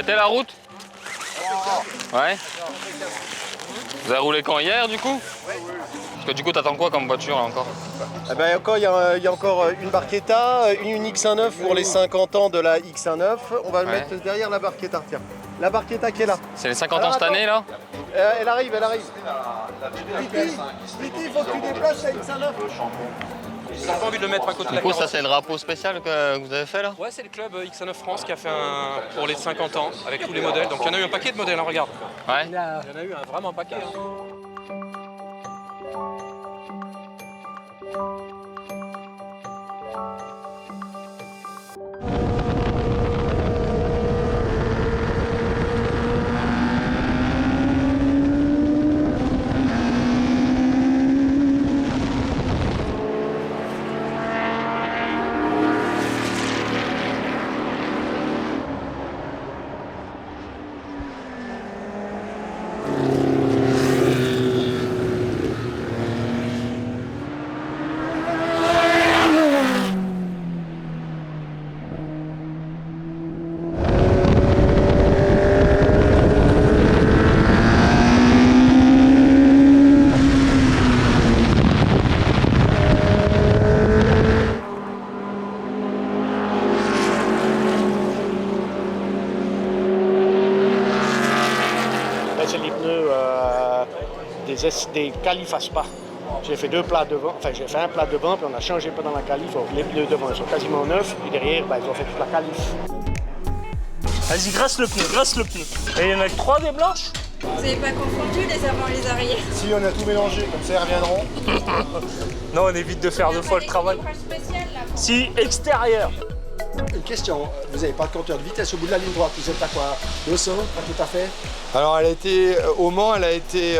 Ça a été la route? Ouais. Vous avez roulé quand, hier du coup? Parce que du coup t'attends quoi comme voiture là encore? Eh ben, encore, il y a encore une Barchetta, une X19 pour les 50 ans de la X19. On va le mettre derrière la Barchetta, tiens. La Barchetta qui est là. C'est les 50 ans Alors, cette année là? Elle arrive, elle arrive. Viti, il faut que tu déplaces la X19. J'ai pas envie de le mettre à côté de Du la coup ça carrosserie. c'est le drapeau spécial que vous avez fait là? Ouais, c'est le club X9 France qui a fait un pour les 50 ans avec tous les modèles. Donc il y en a eu un paquet de modèles, hein, regarde. Ouais. Il y en a eu vraiment un paquet. Hein. Là, c'est les pneus des qualifs à Spa. J'ai fait deux plats devant, enfin j'ai fait un plat devant, puis on a changé pas dans la qualif. Donc les pneus devant ils sont quasiment neufs, et derrière ils ont fait toute la qualif. Vas-y, graisse le pneu, graisse le pneu. Et il y en a que 3 des blanches? Vous n'avez pas confondu les avant et les arrières? Si on a tout mélangé, comme ça ils reviendront. Non, on évite de faire deux fois le travail. Spécial, là. Si, extérieur. Une question, vous n'avez pas de compteur de vitesse au bout de la ligne droite, vous êtes à quoi? 200, pas tout à fait? Alors elle a été, au Mans, elle a été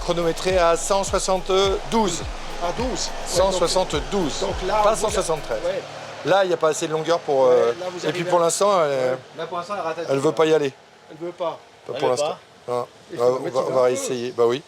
chronométrée à 172. À 12? 172, donc là, pas vous- 173. Ouais. Là, il n'y a pas assez de longueur pour... Ouais, là, vous et puis arrivez pour à- l'instant, Là pour l'instant, elle ne veut pas y aller. Elle ne veut pas. Pas Elle pour veut l'instant. Non. Il faut On mettre va, ça on va dans- essayer, bah oui.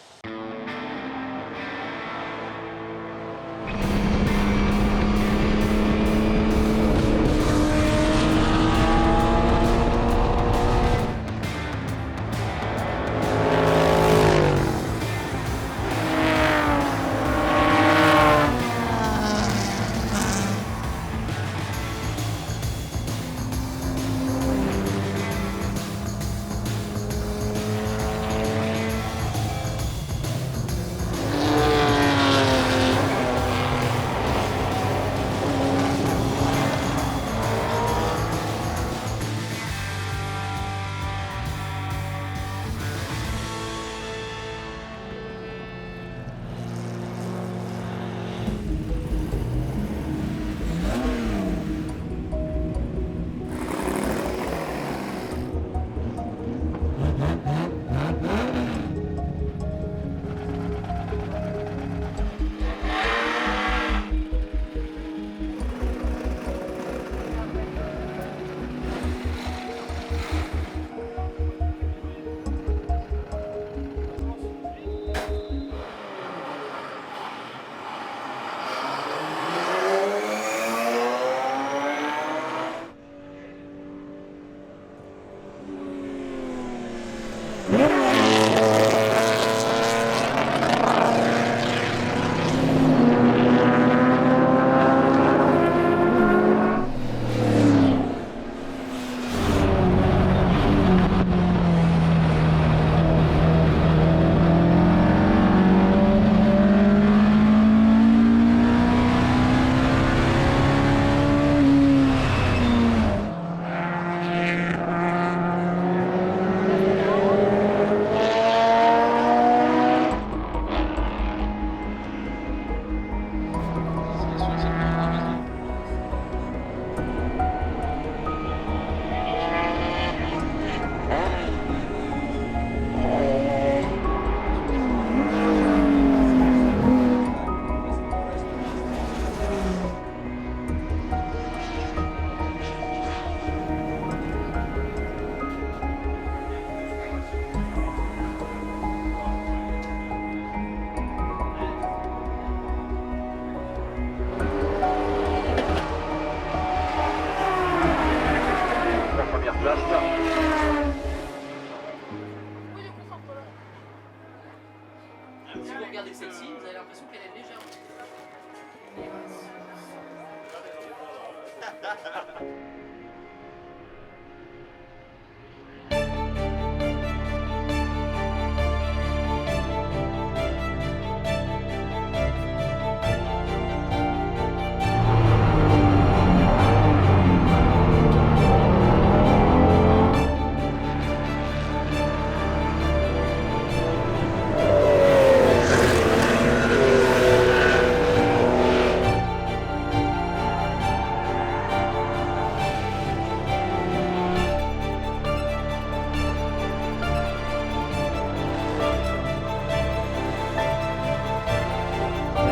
Si vous regardez celle-ci, vous avez l'impression qu'elle est légère.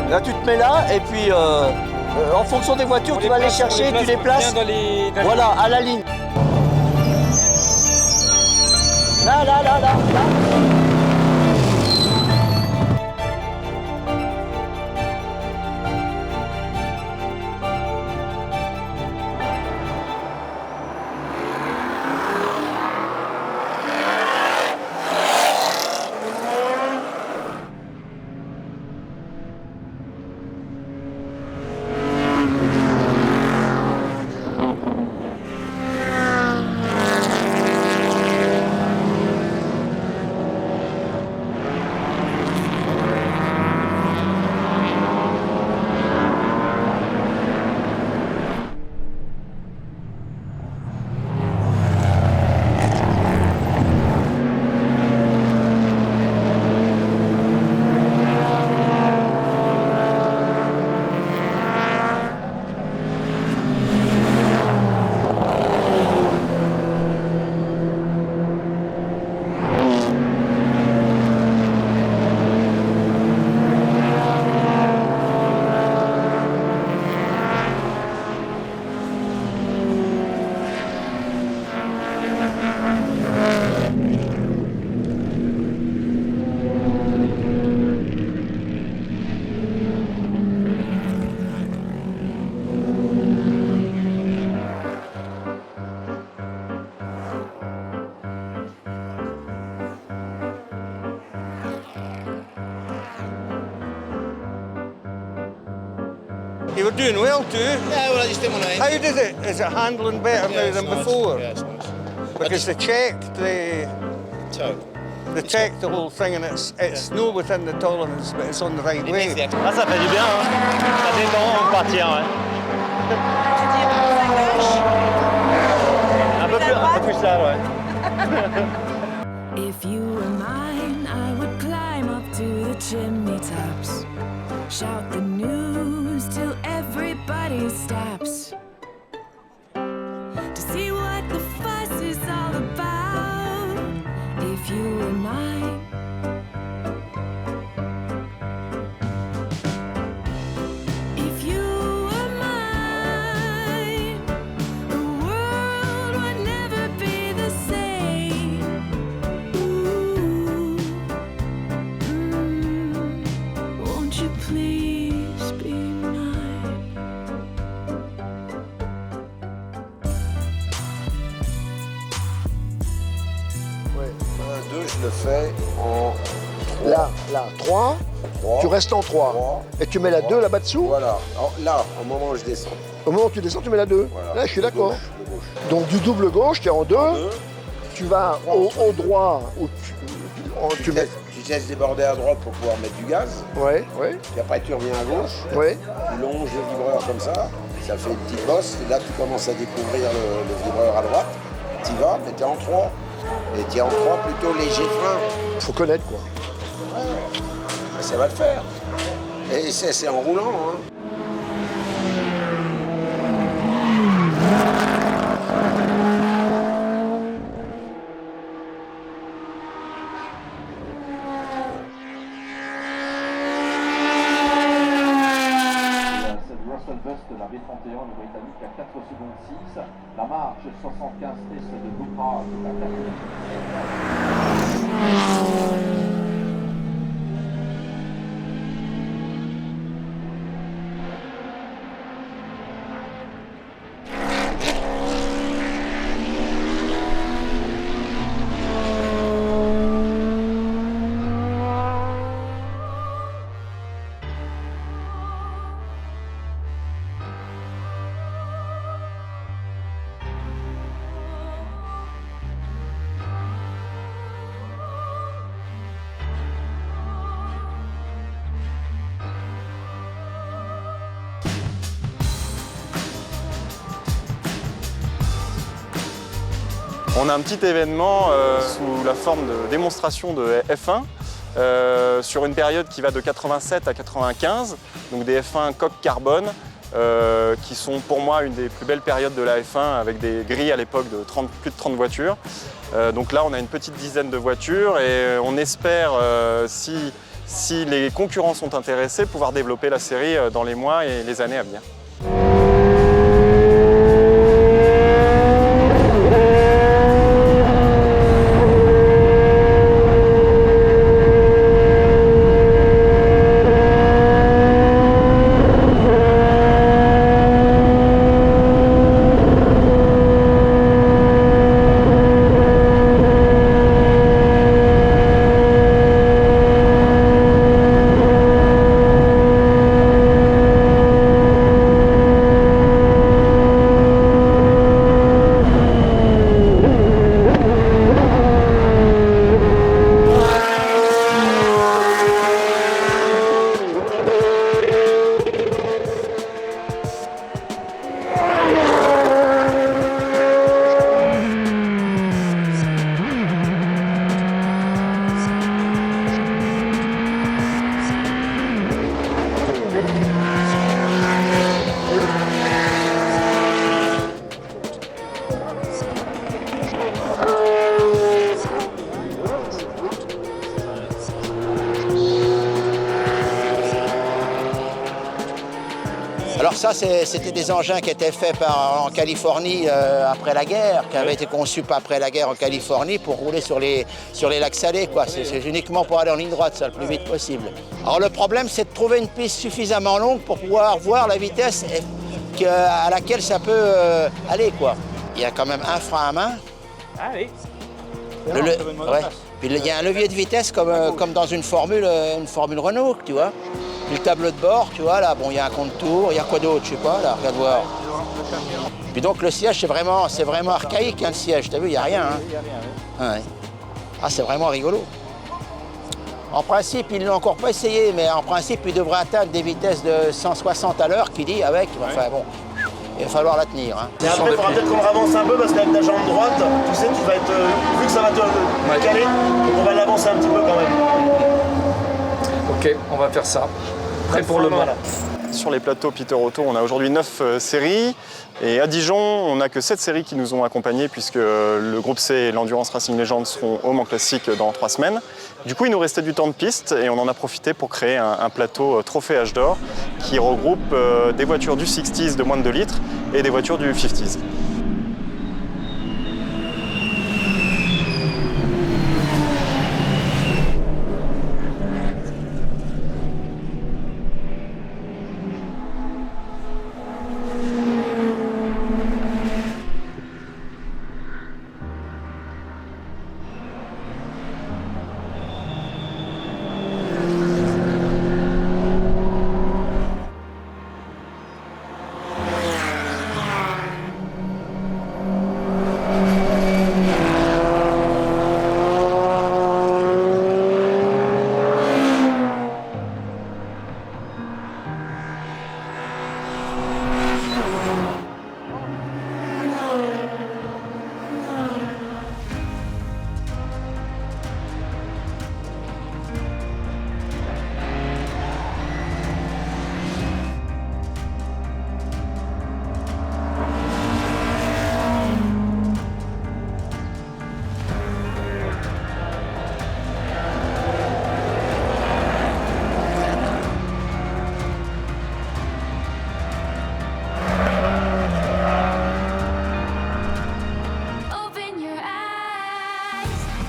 Là, tu te mets là, et puis en fonction des voitures, tu vas les chercher, tu les places. Voilà, à la ligne. Là, là, là, là, là. You were doing well too. Yeah, well, I just didn't want to. How did it? Is it handling better now than before? Yeah, it's nice. Because they checked the whole thing, and it's no within the tolerance, but it's on the right way. Ah, ça fait du bien, hein. Ça détend, on partir, ouais. Un peu plus là, ouais. If you were mine, I would climb up to the chimney tops, shout the news till everybody stops, to see what the fuss is all about. If you were mine, if you were mine, the world would never be the same. Ooh, won't you please be mine? Ouais. 2, je le fais en 3. Là, 3. Tu restes en 3. Et tu mets la 2 là-bas dessous. Voilà. Alors, là, au moment où je descends. Au moment où tu descends, tu mets la 2. Voilà. Là, je suis d'accord. Donc du double gauche, tu es en 2. Tu vas au droit où tu mets. Tu laisses déborder à droite pour pouvoir mettre du gaz. Ouais. Puis après, tu reviens à gauche. Ouais. Tu longes le vibreur comme ça. Ça fait une petite bosse. Et là, tu commences à découvrir le vibreur à droite. Tu y vas, mais tu es en 3. Et tu es en 3 plutôt léger frein. Faut connaître quoi. Ouais. Ça va le faire. Et c'est en roulant. Hein. Russell Bus de la B31, le Britannique, à 4 secondes 6. La marche 75 test de Bookrah est à 4 secondes 6. On a un petit événement sous la forme de démonstration de F1 sur une période qui va de 87 à 95, donc des F1 coque carbone qui sont pour moi une des plus belles périodes de la F1 avec des grilles à l'époque de plus de 30 voitures. Donc là on a une petite dizaine de voitures et on espère, si les concurrents sont intéressés, pouvoir développer la série dans les mois et les années à venir. Alors ça, c'était des engins qui étaient faits en Californie après la guerre, qui avaient été conçus après la guerre en Californie pour rouler sur les lacs salés, quoi. C'est uniquement pour aller en ligne droite, ça, le plus vite possible. Alors le problème, c'est de trouver une piste suffisamment longue pour pouvoir voir la vitesse à laquelle ça peut aller, quoi. Il y a quand même un frein à main. Ah oui. Ouais. Puis il y a un levier de vitesse comme dans une Formule Renault, tu vois. Puis le tableau de bord, tu vois, là, bon, il y a un compte-tour, il y a quoi d'autre, je sais pas, là, regarde voir. Puis donc le siège, c'est vraiment archaïque, hein, le siège, t'as vu, il n'y a rien. Hein. Ouais. Ah, c'est vraiment rigolo. En principe, ils ne l'ont encore pas essayé, mais en principe, il devrait atteindre des vitesses de 160 à l'heure, qui dit, avec, enfin bon, il va falloir la tenir. Hein. Et après, il faudra peut-être qu'on avance un peu, parce qu'avec ta jambe droite, tu sais, tu vas être, vu que ça va te caler, donc on va l'avancer un petit peu quand même. Ok, on va faire ça. Prêt pour le Mans. Sur les plateaux Peter Auto, on a aujourd'hui 9 séries. Et à Dijon, on n'a que 7 séries qui nous ont accompagnés puisque le groupe C et l'Endurance Racing Legends seront au Mans Classique dans 3 semaines. Du coup, il nous restait du temps de piste et on en a profité pour créer un plateau Trophée H d'Or qui regroupe des voitures du 60s de moins de 2 litres et des voitures du 50s.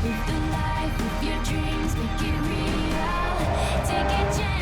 Live the life of your dreams, make it real. Take a chance.